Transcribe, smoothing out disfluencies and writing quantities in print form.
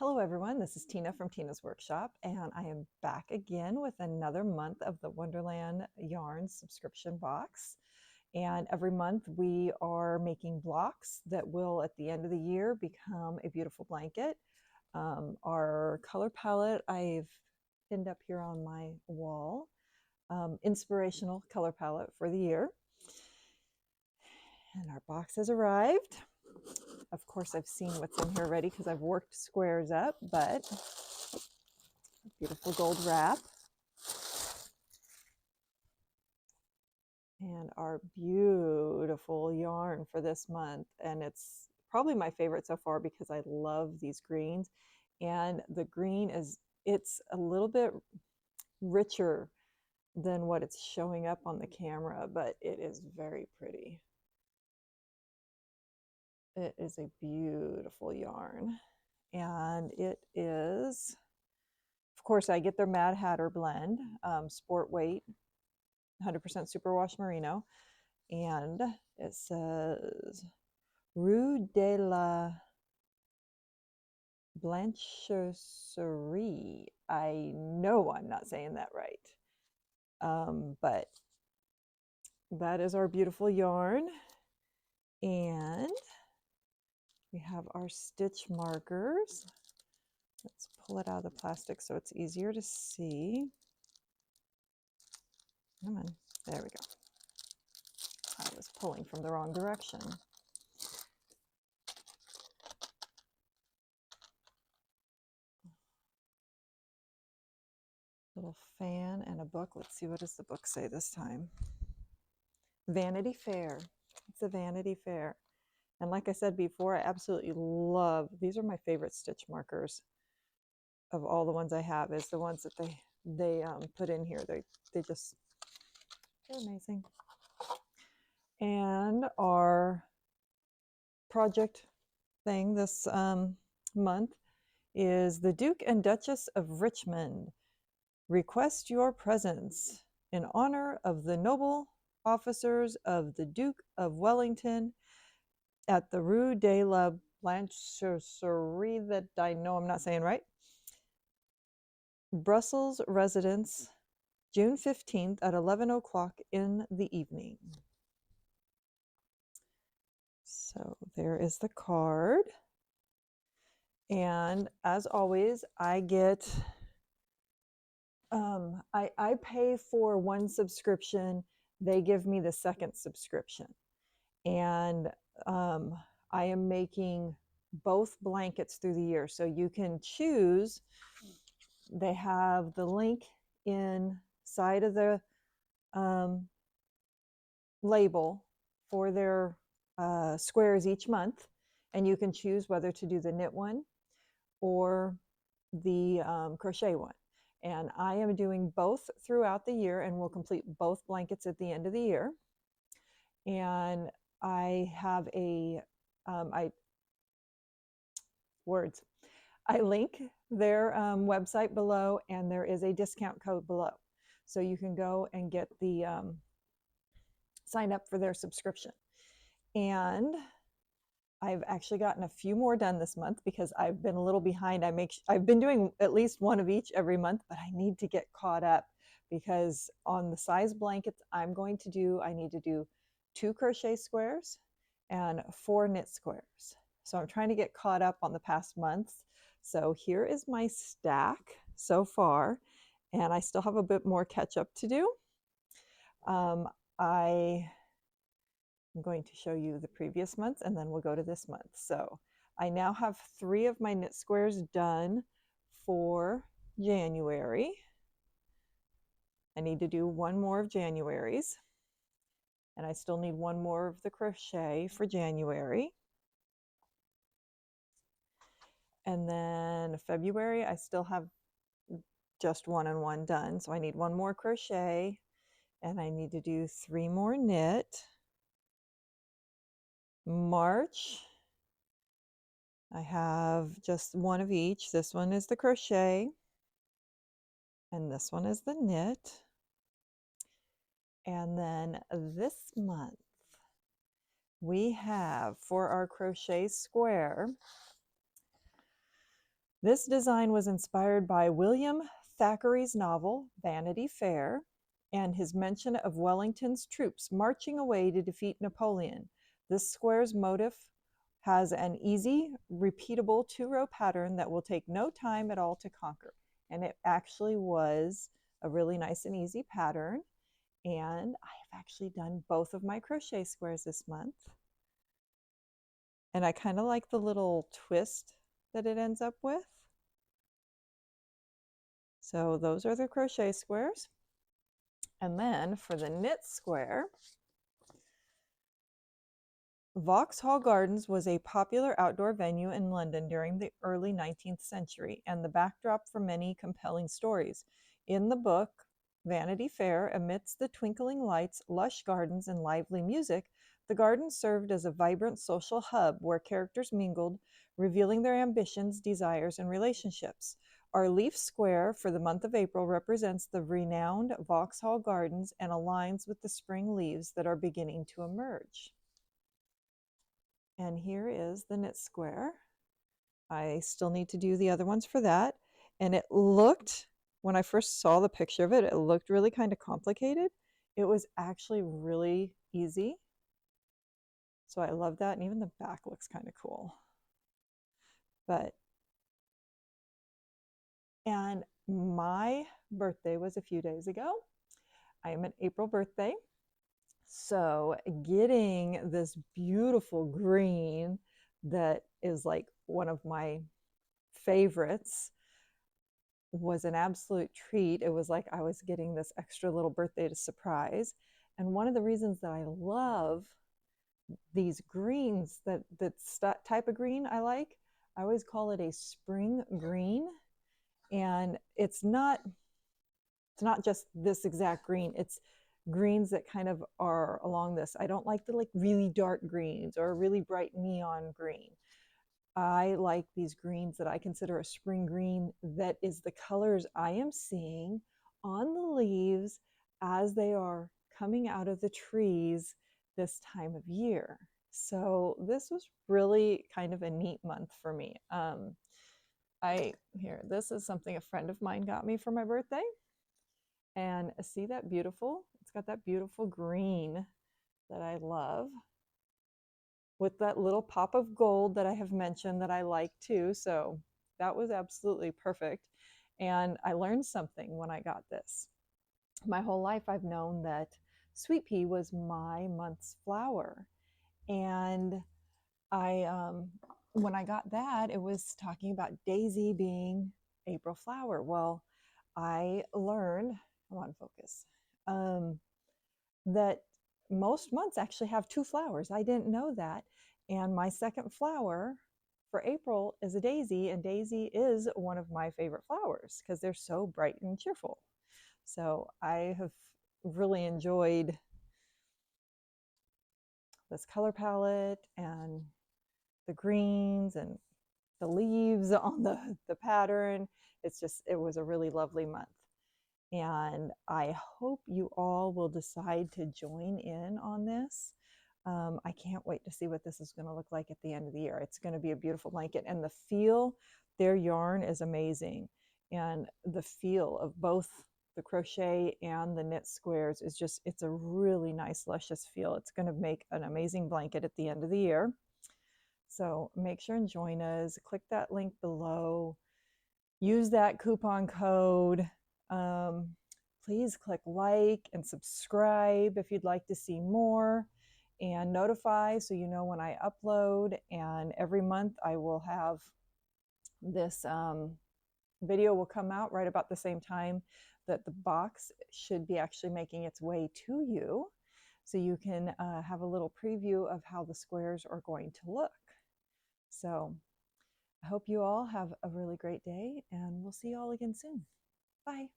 Hello everyone, this is Tina from Tina's Workshop, and I am back again with another month of the Wonderland yarn subscription box. And every month we are making blocks that will, at the end of the year, become a beautiful blanket. Our color palette I've pinned up here on my wall, inspirational color palette for the year. And our box has arrived. Of course, I've seen what's in here already because I've worked squares up, but beautiful gold wrap. And our beautiful yarn for this month. And it's probably my favorite so far because I love these greens. And the green it's a little bit richer than what it's showing up on the camera, but it is very pretty. It is a beautiful yarn. And it is, of course, I get their Mad Hatter blend, sport weight, 100% superwash merino. And it says Rue de la Blanchisserie. I know I'm not saying that right. But that is our beautiful yarn. And we have our stitch markers. Let's pull it out of the plastic so it's easier to see. Come on, there we go. I was pulling from the wrong direction. Little fan and a book. Let's see, what does the book say this time? Vanity Fair. It's a Vanity Fair. And like I said before, I absolutely love, these are my favorite stitch markers of all the ones I have, is the ones that they put in here. They're amazing. And our project thing this month is the Duke and Duchess of Richmond. Request your presence in honor of the noble officers of the Duke of Wellington at the Rue de la Blanchisserie, that I know I'm not saying right, Brussels residence, June 15th at 11 o'clock in the evening. So there is the card. And as always, I get, I pay for one subscription. They give me the second subscription. And I am making both blankets through the year. So you can choose. They have the link inside of the label for their squares each month. And you can choose whether to do the knit one or the crochet one. And I am doing both throughout the year and will complete both blankets at the end of the year. And I have I link their website below, and there is a discount code below. So you can go and get the sign up for their subscription. And I've actually gotten a few more done this month because I've been a little behind. I've been doing at least one of each every month, but I need to get caught up because on the size blankets I need to do 2 crochet squares and 4 knit squares. So I'm trying to get caught up on the past months. So here is my stack so far, and I still have a bit more catch up to do. I'm going to show you the previous months and then we'll go to this month. So I now have 3 of my knit squares done for January. I need to do 1 more of January's, and I still need 1 more of the crochet for January. And then February, I still have just 1 and 1 done. So I need 1 more crochet, and I need to do 3 more knit. March, I have just 1 of each. This one is the crochet, and this one is the knit. And then this month, we have for our crochet square, This design was inspired by William Thackeray's novel Vanity Fair and his mention of Wellington's troops marching away to defeat Napoleon. This square's motif has an easy, repeatable 2-row pattern that will take no time at all to conquer. And it actually was a really nice and easy pattern. And I have actually done both of my crochet squares this month. And I kind of like the little twist that it ends up with. So those are the crochet squares. And then for the knit square, Vauxhall Gardens was a popular outdoor venue in London during the early 19th century and the backdrop for many compelling stories. In the book, Vanity Fair, amidst the twinkling lights, lush gardens, and lively music, the garden served as a vibrant social hub where characters mingled, revealing their ambitions, desires, and relationships. Our leaf square for the month of April represents the renowned Vauxhall Gardens and aligns with the spring leaves that are beginning to emerge. And here is the knit square. I still need to do the other ones for that. And it looked, when I first saw the picture of it, it looked really kind of complicated. It was actually really easy. So I love that. And even the back looks kind of cool. And my birthday was a few days ago. I am an April birthday. So getting this beautiful green that is like one of my favorites was an absolute treat. It was like I was getting this extra little birthday to surprise. And one of the reasons that I love these greens, that type of green I like, I always call it a spring green. And it's not just this exact green. It's greens that kind of are along this. I don't like the like really dark greens or really bright neon green. I like these greens that I consider a spring green that is the colors I am seeing on the leaves as they are coming out of the trees this time of year. So this was really kind of a neat month for me. This is something a friend of mine got me for my birthday. And see that beautiful? It's got that beautiful green that I love with that little pop of gold that I have mentioned that I like too. So that was absolutely perfect. And I learned something when I got this. My whole life I've known that sweet pea was my month's flower. And when I got that, it was talking about daisy being April flower. Well, I learned, I want to focus, that most months actually have 2 flowers. I didn't know that. And my second flower for April is a daisy, and daisy is one of my favorite flowers because they're so bright and cheerful. So I have really enjoyed this color palette and the greens and the leaves on the pattern. It was a really lovely month. And I hope you all will decide to join in on this. I can't wait to see what this is going to look like at the end of the year. It's going to be a beautiful blanket, and the feel, their yarn is amazing. And the feel of both the crochet and the knit squares is just, it's a really nice, luscious feel. It's going to make an amazing blanket at the end of the year. So make sure and join us. Click that link below. Use that coupon code. Please click like and subscribe if you'd like to see more, and notify so you know when I upload. And every month I will have this video will come out right about the same time that the box should be actually making its way to you, so you can have a little preview of how the squares are going to look. So I hope you all have a really great day, and we'll see you all again soon. Bye.